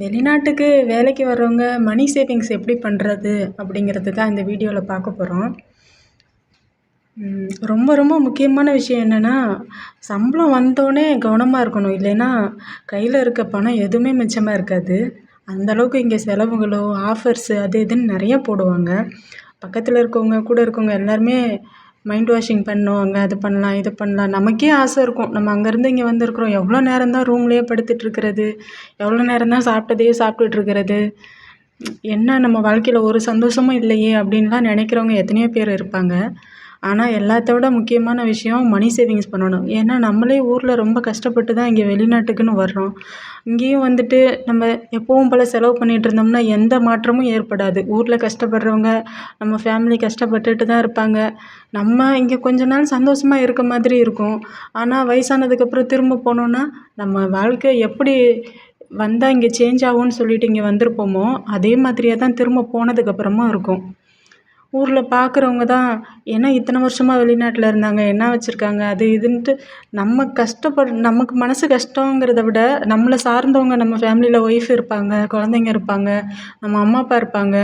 வெளிநாட்டுக்கு வேலைக்கு வர்றவங்க மணி சேவிங்ஸ் எப்படி பண்ணுறது அப்படிங்கிறது தான் இந்த வீடியோவில் பார்க்க போகிறோம். ரொம்ப ரொம்ப முக்கியமான விஷயம் என்னென்னா, சம்பளம் வந்தோடனே கவனமாக இருக்கணும். இல்லைன்னா கையில் இருக்க பணம் எதுவுமே மிச்சமாக இருக்காது. அந்த அளவுக்கு இங்கே செலவுகளோ, ஆஃபர்ஸு அது இதுன்னு நிறைய போடுவாங்க. பக்கத்தில் இருக்கவங்க, கூட இருக்கவங்க எல்லாருமே மைண்ட் வாஷிங் பண்ணுவாங்க. அது பண்ணலாம், இது பண்ணலாம். நமக்கே ஆசை இருக்கும். நம்ம அங்கேருந்து இங்கே வந்திருக்கிறோம். எவ்வளோ நேரம் தான் ரூம்லேயே படுத்துட்ருக்கிறது? எவ்வளோ நேரம் தான் சாப்பிட்டதையே சாப்பிட்டுட்ருக்கிறது? என்ன நம்ம வாழ்க்கையில் ஒரு சந்தோஷமும் இல்லையே! அப்படின்லாம் நினைக்கிறவங்க எத்தனையோ பேர் இருப்பாங்க. ஆனால் எல்லாத்த விட முக்கியமான விஷயம் மணி சேவிங்ஸ் பண்ணணும். ஏன்னா நம்மளே ஊரில் ரொம்ப கஷ்டப்பட்டு தான் இங்கே வெளிநாட்டுக்குன்னு வர்றோம். இங்கேயும் வந்துட்டு நம்ம எப்பவும் போல் செலவு பண்ணிகிட்டு இருந்தோம்னா எந்த மாற்றமும் ஏற்படாது. ஊரில் கஷ்டப்படுறவங்க நம்ம ஃபேமிலி கஷ்டப்பட்டுட்டு தான் இருப்பாங்க. நம்ம இங்கே கொஞ்ச நாள் சந்தோஷமாக இருக்க மாதிரி இருக்கும். ஆனால் வயசானதுக்கப்புறம் திரும்ப போனோன்னா நம்ம வாழ்க்கை எப்படி வந்தால் இங்கே சேஞ்ச் ஆகும்னு சொல்லிட்டு இங்கே வந்திருப்போமோ அதே மாதிரியே தான் திரும்ப போனதுக்கப்புறமும் இருக்கும். ஊரில் பார்க்குறவங்க தான் ஏன்னா இத்தனை வருஷமாக வெளிநாட்டில் இருந்தாங்க, என்ன வச்சுருக்காங்க அது இதுன்ட்டு நம்ம நமக்கு மனசு கஷ்டங்கிறத விட நம்மளை சார்ந்தவங்க நம்ம ஃபேமிலியில் ஒய்ஃப் இருப்பாங்க, குழந்தைங்க இருப்பாங்க, நம்ம அம்மா அப்பா இருப்பாங்க,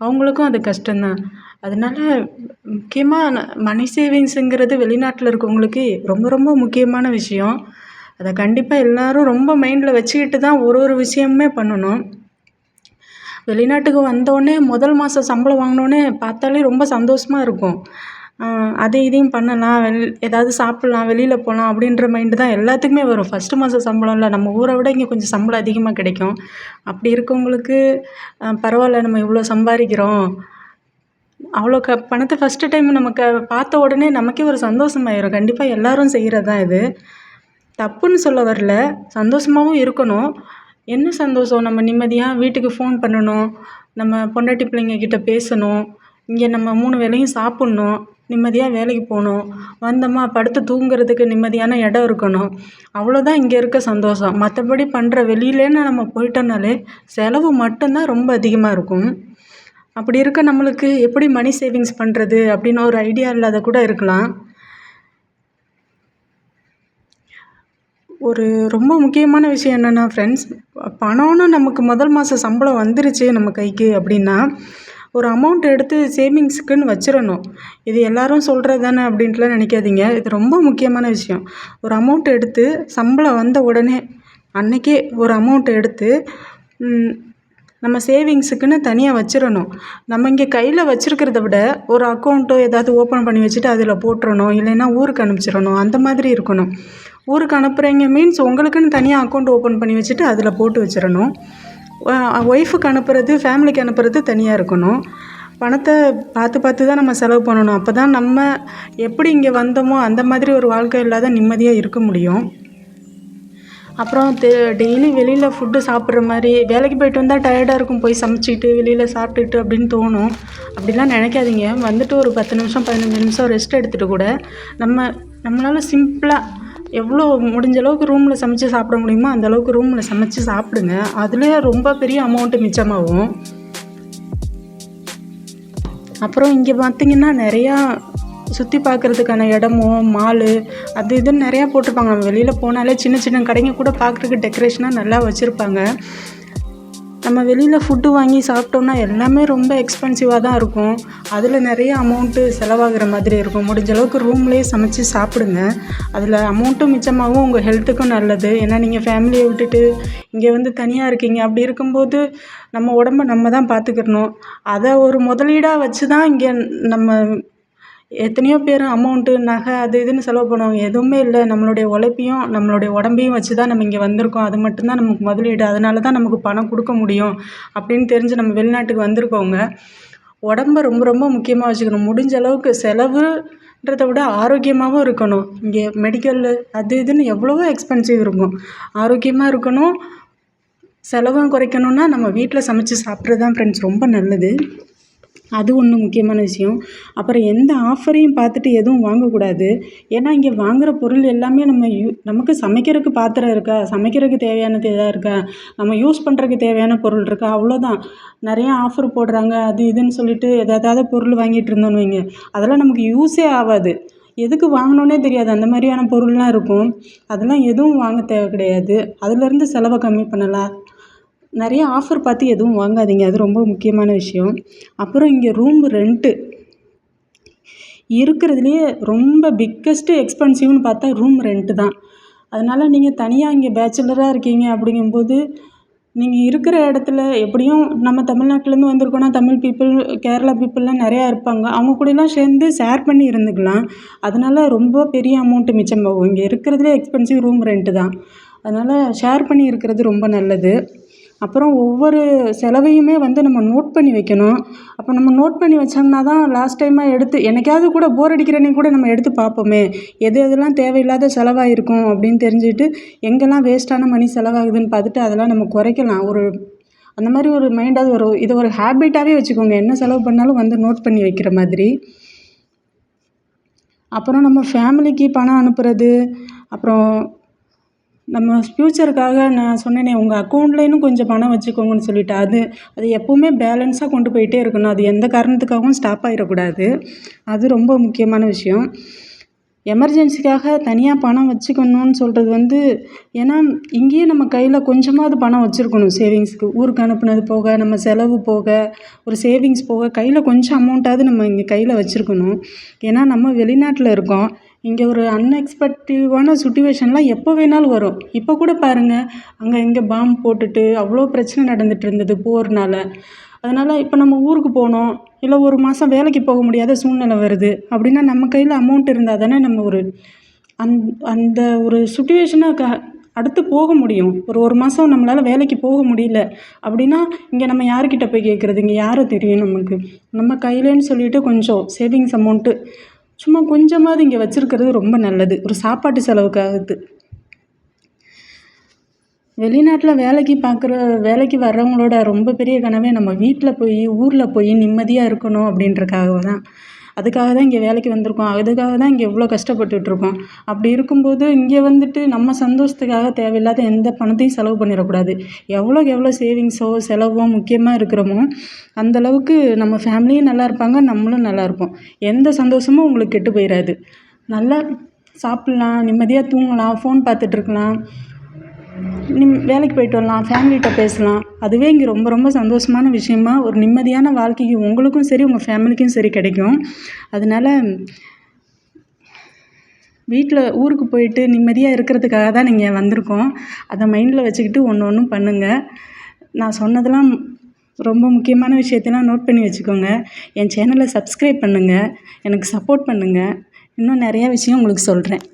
அவங்களுக்கும் அது கஷ்டம்தான். அதனால முக்கியமாக மணி சேவிங்ஸுங்கிறது வெளிநாட்டில் இருக்கவங்களுக்கு ரொம்ப ரொம்ப முக்கியமான விஷயம். அதை கண்டிப்பாக எல்லோரும் ரொம்ப மைண்டில் வச்சுக்கிட்டு தான் ஒரு ஒரு விஷயமுமே பண்ணணும். வெளிநாட்டுக்கு வந்தோடனே முதல் மாதம் சம்பளம் வாங்கினோன்னே பார்த்தாலே ரொம்ப சந்தோஷமாக இருக்கும். அதை இதையும் பண்ணலாம், ஏதாவது சாப்பிட்லாம், வெளியில் போகலாம் அப்படின்ற மைண்டு தான் எல்லாத்துக்குமே வரும். ஃபஸ்ட்டு மாதம் சம்பளம்ல நம்ம ஊரை விட இங்கே கொஞ்சம் சம்பளம் அதிகமாக கிடைக்கும். அப்படி இருக்கவங்களுக்கு பரவாயில்ல, நம்ம இவ்வளோ சம்பாதிக்கிறோம், அவ்வளோ பணத்தை ஃபஸ்ட்டு டைம் நமக்கு பார்த்த உடனே நமக்கே ஒரு சந்தோஷமாயிரும். கண்டிப்பாக எல்லோரும் செய்கிறது தான் இது. தப்புன்னு சொல்ல வரல, சந்தோஷமாகவும் இருக்கணும். என்ன சந்தோஷம்? நம்ம நிம்மதியாக வீட்டுக்கு ஃபோன் பண்ணணும், நம்ம பொண்டாட்டி பிள்ளைங்கக்கிட்ட பேசணும், இங்கே நம்ம 3 வேளையும் சாப்பிட்ணும், நிம்மதியாக வேலைக்கு போகணும், வந்தோமா படுத்து தூங்குறதுக்கு நிம்மதியான இடம் இருக்கணும். அவ்வளோதான் இங்கே இருக்க சந்தோஷம். மற்றபடி பண்ணுற வெளியிலேன்னு நம்ம போயிட்டோம்னாலே செலவு மட்டும்தான் ரொம்ப அதிகமாக இருக்கும். அப்படி இருக்க நம்மளுக்கு எப்படி மணி சேவிங்ஸ் பண்ணுறது அப்படின்னு ஒரு ஐடியா இல்லாத கூட இருக்கலாம். ஒரு ரொம்ப முக்கியமான விஷயம் என்னென்னா ஃப்ரெண்ட்ஸ், பணம்னு நமக்கு முதல் மாதம் சம்பளம் வந்துருச்சு நம்ம கைக்கு அப்படின்னா, ஒரு அமௌண்ட் எடுத்து சேவிங்ஸுக்குன்னு வச்சிடணும். இது எல்லோரும் சொல்கிறது தானே அப்படின்ட்டுலாம் நினைக்காதீங்க. இது ரொம்ப முக்கியமான விஷயம். ஒரு அமௌண்ட் எடுத்து சம்பளம் வந்த உடனே அன்றைக்கே ஒரு அமௌண்ட் எடுத்து நம்ம சேவிங்ஸுக்குன்னு தனியாக வச்சிடணும். நம்ம இங்கே கையில் வச்சுருக்கிறத விட ஒரு அக்கௌண்ட்டோ ஏதாவது ஓப்பன் பண்ணி வச்சுட்டு அதில் போட்டுறணும், இல்லைன்னா ஊருக்கு அனுப்பிச்சிடணும். அந்த மாதிரி இருக்கணும். ஊருக்கு அனுப்புகிறீங்க மீன்ஸ் உங்களுக்குன்னு தனியாக அக்கௌண்ட் ஓப்பன் பண்ணி வச்சுட்டு அதில் போட்டு வச்சிடணும். ஒய்ஃபுக்கு அனுப்புறது, ஃபேமிலிக்கு அனுப்புறது தனியாக இருக்கணும். பணத்தை பார்த்து பார்த்து தான் நம்ம செலவு பண்ணணும். அப்போ தான் நம்ம எப்படி இங்கே வந்தோமோ அந்த மாதிரி ஒரு வாழ்க்கை இல்லாத நிம்மதியாக இருக்க முடியும். அப்புறம் டெய்லி வெளியில் ஃபுட்டு சாப்பிட்ற மாதிரி வேலைக்கு போய்ட்டு வந்தால் டயர்டாக இருக்கும், போய் சமைச்சிட்டு வெளியில் சாப்பிட்டுட்டு அப்படின்னு தோணும். அப்படிலாம் நினைக்காதீங்க. வந்துட்டு ஒரு 10 நிமிஷம் 15 நிமிஷம் ரெஸ்ட் எடுத்துகிட்டு கூட நம்மளால் சிம்பிளாக எவ்வளோ முடிஞ்ச அளவுக்கு ரூமில் சமைச்சு சாப்பிட முடியுமோ அந்தளவுக்கு ரூமில் சமைச்சு சாப்பிடுங்க. அதுலேயே ரொம்ப பெரிய அமௌண்ட்டு மிச்சமாகும். அப்புறம் இங்கே பார்த்திங்கன்னா நிறையா சுற்றி பார்க்குறதுக்கான இடமோ, மாலு அது இதுன்னு நிறையா போட்டிருப்பாங்க. நம்ம வெளியில் போனாலே சின்ன சின்ன கடைங்க கூட பார்க்குறதுக்கு டெக்கரேஷனாக நல்லா வச்சுருப்பாங்க. நம்ம வெளியில் ஃபுட்டு வாங்கி சாப்பிட்டோம்னா எல்லாமே ரொம்ப எக்ஸ்பென்சிவாக தான் இருக்கும். அதில் நிறைய அமௌண்ட்டு செலவாகிற மாதிரி இருக்கும். முடிஞ்ச அளவுக்கு ரூம்லேயே சமைச்சு சாப்பிடுங்க. அதில் அமௌண்ட்டும் மிச்சமாகவும் உங்கள் ஹெல்த்துக்கும் நல்லது. ஏன்னா நீங்கள் ஃபேமிலியை விட்டுட்டு இங்கே வந்து தனியாக இருக்கீங்க. அப்படி இருக்கும்போது நம்ம உடம்ப நம்ம தான் பார்த்துக்கிடணும். அதை ஒரு முதலீடாக வச்சு தான் இங்கே நம்ம எத்தனையோ பேர் அமௌண்ட்டு, நகை அது இதுன்னு செலவு பண்ணுவாங்க. எதுவுமே இல்லை, நம்மளுடைய உழைப்பையும் நம்மளுடைய உடம்பையும் வச்சு தான் நம்ம இங்கே வந்திருக்கோம். அது மட்டும்தான் நமக்கு முதலீடு. அதனால தான் நமக்கு பணம் கொடுக்க முடியும் அப்படின்னு தெரிஞ்சு நம்ம வெளிநாட்டுக்கு வந்திருக்கவங்க உடம்ப ரொம்ப ரொம்ப முக்கியமாக வச்சுக்கணும். முடிஞ்ச அளவுக்கு செலவுன்றதை விட ஆரோக்கியமாகவும் இருக்கணும். இங்கே மெடிக்கல்லு அது இதுன்னு எவ்வளவோ எக்ஸ்பென்சிவ் இருக்கும். ஆரோக்கியமாக இருக்கணும். செலவும் குறைக்கணுன்னா நம்ம வீட்டில் சமைச்சு சாப்பிட்றது தான் ஃப்ரெண்ட்ஸ் ரொம்ப நல்லது. அது ஒன்று முக்கியமான விஷயம். அப்புறம் எந்த ஆஃபரையும் பார்த்துட்டு எதுவும் வாங்கக்கூடாது. ஏன்னா இங்கே வாங்குகிற பொருள் எல்லாமே நமக்கு சமைக்கிறதுக்கு பாத்திரம் இருக்கா, சமைக்கிறதுக்கு தேவையானது எதாவது இருக்கா, நம்ம யூஸ் பண்ணுறதுக்கு தேவையான பொருள் இருக்கா, அவ்வளோதான். நிறையா ஆஃபர் போடுறாங்க அது இதுன்னு சொல்லிட்டு எதாவது பொருள் வாங்கிட்டு இருந்தோன்னு வைங்க, அதெல்லாம் நமக்கு யூஸே ஆகாது. எதுக்கு வாங்கினோன்னே தெரியாது. அந்த மாதிரியான பொருள்லாம் இருக்கும். அதெல்லாம் எதுவும் வாங்க தேவை கிடையாது. அதுலேருந்து செலவை கம்மி பண்ணலாம். நிறைய ஆஃபர் பார்த்து எதுவும் வாங்காதீங்க. அது ரொம்ப முக்கியமான விஷயம். அப்புறம் இங்கே ரூம் ரெண்ட்டு இருக்கிறதுலையே ரொம்ப பிக்கஸ்ட்டு எக்ஸ்பென்சிவ்னு பார்த்தா ரூம் ரெண்ட்டு தான். அதனால் நீங்கள் தனியாக இங்கே பேச்சுலராக இருக்கீங்க அப்படிங்கும்போது, நீங்கள் இருக்கிற இடத்துல எப்படியும் நம்ம தமிழ்நாட்டிலேருந்து வந்திருக்கோன்னா, தமிழ் பீப்பிள், கேரளா பீப்பிள்லாம் நிறையா இருப்பாங்க. அவங்க கூடலாம் சேர்ந்து ஷேர் பண்ணி இருந்துக்கலாம். அதனால ரொம்ப பெரிய அமௌண்ட்டு மிச்சமாகும். இங்கே இருக்கிறதுலே எக்ஸ்பென்சிவ் ரூம் ரெண்ட்டு தான். அதனால் ஷேர் பண்ணி இருக்கிறது ரொம்ப நல்லது. அப்புறம் ஒவ்வொரு செலவையுமே வந்து நம்ம நோட் பண்ணி வைக்கணும். அப்போ நம்ம நோட் பண்ணி வச்சோம்னா தான் லாஸ்ட் டைமாக எடுத்து என்னைக்காவது கூட போர் அடிக்கிற அன்னைக்கு கூட நம்ம எடுத்து பார்ப்போமே. எது எதெல்லாம் தேவையில்லாத செலவாயிருக்கும் அப்படின்னு தெரிஞ்சுட்டு, எங்கெல்லாம் வேஸ்ட்டான மணி செலவாகுதுன்னு பார்த்துட்டு அதெல்லாம் நம்ம குறைக்கலாம். அந்த மாதிரி ஒரு மைண்டாவது இதை ஒரு ஹேபிட்டாகவே வச்சுக்கோங்க. என்ன செலவு பண்ணாலும் வந்து நோட் பண்ணி வைக்கிற மாதிரி. அப்புறம் நம்ம ஃபேமிலிக்கு பணம் அனுப்புறது, அப்புறம் நம்ம ஃப்யூச்சருக்காக நான் சொன்னேனே உங்கள் அக்கௌண்ட்லேயும் கொஞ்சம் பணம் வச்சுக்கோங்கன்னு சொல்லிட்டு, அது எப்போவுமே பேலன்ஸாக கொண்டு போயிட்டே இருக்கணும். அது எந்த காரணத்துக்காகவும் ஸ்டாப் ஆகிடக்கூடாது. அது ரொம்ப முக்கியமான விஷயம். எமர்ஜென்சிக்காக தனியாக பணம் வச்சுக்கணும்னு சொல்கிறது வந்து, ஏன்னா இங்கேயே நம்ம கையில் கொஞ்சமாவது பணம் வச்சுருக்கணும் சேவிங்ஸ்க்கு. ஊருக்கு அனுப்புனது போக, நம்ம செலவு போக, ஒரு சேவிங்ஸ் போக கையில் கொஞ்சம் அமௌண்ட்டாவது நம்ம இங்கே கையில் வச்சுருக்கணும். ஏன்னா நம்ம வெளிநாட்டில் இருக்கோம். இங்கே ஒரு அன்எக்ஸ்பெக்டிவான சுச்சுவேஷன்லாம் எப்போ வேணாலும் வரும். இப்போ கூட பாருங்கள், அங்கே இங்கே பாம்பு போட்டுட்டு அவ்வளோ பிரச்சனை நடந்துட்டு இருந்தது போர்னால. அதனால் இப்போ நம்ம ஊருக்கு போகணும், இல்லை ஒரு மாதம் வேலைக்கு போக முடியாத சூழ்நிலை வருது அப்படின்னா, நம்ம கையில் அமௌண்ட் இருந்தால் தானே நம்ம அந்த ஒரு சுச்சுவேஷனை அடுத்து போக முடியும். ஒரு மாதம் நம்மளால் வேலைக்கு போக முடியல அப்படின்னா, இங்கே நம்ம யார்கிட்ட போய் கேட்குறது? இங்கே யாரை தெரியும் நமக்கு? நம்ம கையிலேன்னு சொல்லிட்டு கொஞ்சம் சேவிங்ஸ் அமௌண்ட்டு சும்மா கொஞ்சமாவது இங்கே வச்சுருக்கிறது ரொம்ப நல்லது. ஒரு சாப்பாட்டு செலவுக்காவது. வெளிநாட்டில் வேலைக்கு வர்றவங்களோட ரொம்ப பெரிய கனவே நம்ம வீட்டில் போய், ஊரில் போய் நிம்மதியாக இருக்கணும் அப்படின்றக்காக தான். அதுக்காக தான் இங்கே வேலைக்கு வந்திருக்கோம். அதுக்காக தான் இங்கே இவ்வளோ கஷ்டப்பட்டுட்ருக்கோம். அப்படி இருக்கும்போது இங்கே வந்துட்டு நம்ம சந்தோஷத்துக்காக தேவையில்லாத எந்த பணத்தையும் செலவு பண்ணிடக்கூடாது. எவ்வளோக்கு எவ்வளோ சேவிங்ஸோ, செலவோ முக்கியமாக இருக்கிறோமோ, அந்தளவுக்கு நம்ம ஃபேமிலியும் நல்லா இருப்பாங்க, நம்மளும் நல்லா இருப்போம். எந்த சந்தோஷமும் உங்களுக்கு கெட்டு போயிடாது. நல்லா சாப்பிட்லாம், நிம்மதியாக தூங்கலாம், ஃபோன் பார்த்துட்ருக்கலாம், வேலைக்கு போயிட்டு வரலாம், ஃபேமிலிகிட்ட பேசலாம். அதுவே இங்கே ரொம்ப ரொம்ப சந்தோஷமான விஷயமா, ஒரு நிம்மதியான வாழ்க்கைக்கு உங்களுக்கும் சரி, உங்கள் ஃபேமிலிக்கும் சரி கிடைக்கும். அதனால் ஊருக்கு போயிட்டு நிம்மதியாக இருக்கிறதுக்காக தான் நீங்கள் வந்திருக்கோம். அதை மைண்டில் வச்சுக்கிட்டு ஒன்றும் பண்ணுங்கள். நான் சொன்னதெல்லாம் ரொம்ப முக்கியமான விஷயத்தெல்லாம் நோட் பண்ணி வச்சுக்கோங்க. என் சேனலை சப்ஸ்கிரைப் பண்ணுங்கள், எனக்கு சப்போர்ட் பண்ணுங்கள். இன்னும் நிறையா விஷயம் உங்களுக்கு சொல்கிறேன்.